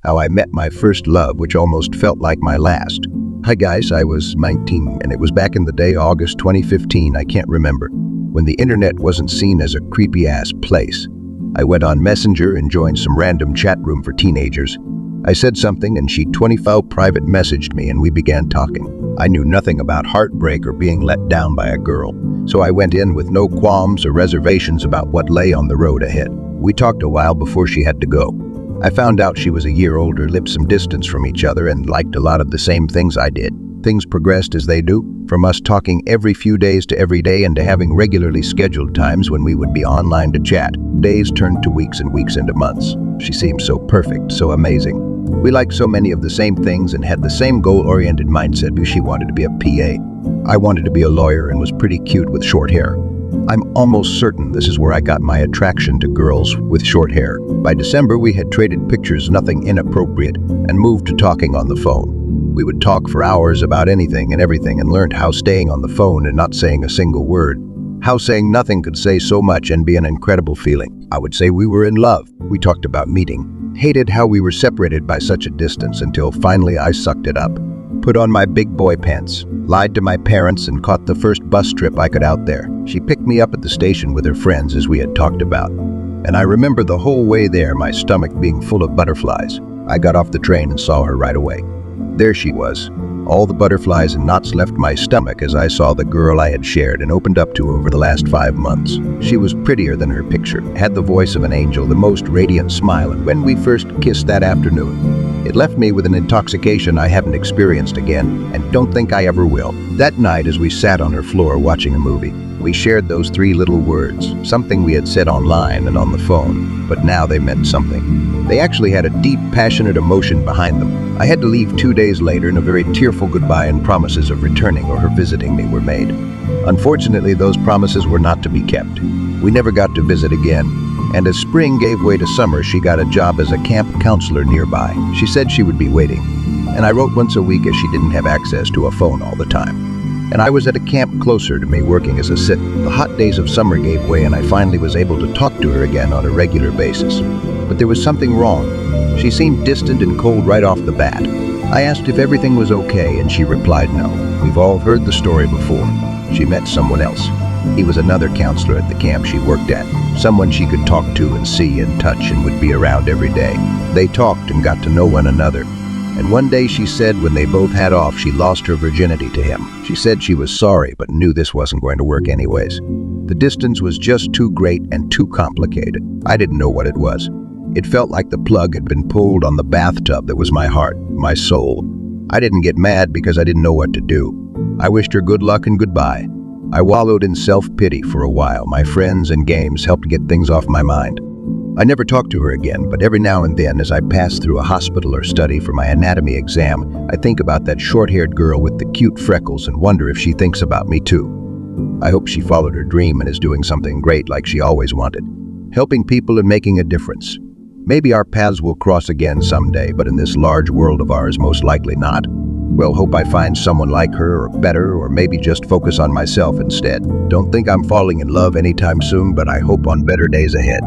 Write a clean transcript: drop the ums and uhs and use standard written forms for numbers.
how I met my first love, which almost felt like my last. Hi guys, I was 19, and it was back in the day, August 2015, I can't remember, when the internet wasn't seen as a creepy-ass place. I went on Messenger and joined some random chat room for teenagers. I said something and she 25 private messaged me and we began talking. I knew nothing about heartbreak or being let down by a girl, so I went in with no qualms or reservations about what lay on the road ahead. We talked a while before she had to go. I found out she was a year older, lived some distance from each other, and liked a lot of the same things I did. Things progressed as they do, from us talking every few days to every day and to having regularly scheduled times when we would be online to chat. Days turned to weeks and weeks into months. She seemed so perfect, so amazing. We liked so many of the same things and had the same goal-oriented mindset. She wanted to be a PA. I wanted to be a lawyer and was pretty cute with short hair. I'm almost certain this is where I got my attraction to girls with short hair. By December, we had traded pictures, nothing inappropriate, and moved to talking on the phone. We would talk for hours about anything and everything and learned how staying on the phone and not saying a single word, how saying nothing could say so much and be an incredible feeling. I would say we were in love. We talked about meeting, hated how we were separated by such a distance until finally I sucked it up. Put on my big boy pants, lied to my parents, and caught the first bus trip I could out there. She picked me up at the station with her friends as we had talked about. And I remember the whole way there, my stomach being full of butterflies. I got off the train and saw her right away. There she was. All the butterflies and knots left my stomach as I saw the girl I had shared and opened up to over the last 5 months. She was prettier than her picture, had the voice of an angel, the most radiant smile, and when we first kissed that afternoon, it left me with an intoxication I haven't experienced again and don't think I ever will. That night, as we sat on her floor watching a movie, we shared those 3 little words, something we had said online and on the phone, but now they meant something. They actually had a deep, passionate emotion behind them. I had to leave 2 days later, and a very tearful goodbye and promises of returning or her visiting me were made. Unfortunately, those promises were not to be kept. We never got to visit again, and as spring gave way to summer, she got a job as a camp counselor nearby. She said she would be waiting, and I wrote once a week as she didn't have access to a phone all the time. And I was at a camp closer to me working as a sit. The hot days of summer gave way and I finally was able to talk to her again on a regular basis. But there was something wrong. She seemed distant and cold right off the bat. I asked if everything was okay and she replied no. We've all heard the story before. She met someone else. He was another counselor at the camp she worked at. Someone she could talk to and see and touch and would be around every day. They talked and got to know one another. And one day she said when they both had off, she lost her virginity to him. She said she was sorry, but knew this wasn't going to work anyways. The distance was just too great and too complicated. I didn't know what it was. It felt like the plug had been pulled on the bathtub that was my heart, my soul. I didn't get mad because I didn't know what to do. I wished her good luck and goodbye. I wallowed in self-pity for a while. My friends and games helped get things off my mind. I never talked to her again, but every now and then as I pass through a hospital or study for my anatomy exam, I think about that short-haired girl with the cute freckles and wonder if she thinks about me too. I hope she followed her dream and is doing something great like she always wanted, helping people and making a difference. Maybe our paths will cross again someday, but in this large world of ours, most likely not. Well, hope I find someone like her or better, or maybe just focus on myself instead. Don't think I'm falling in love anytime soon, but I hope on better days ahead.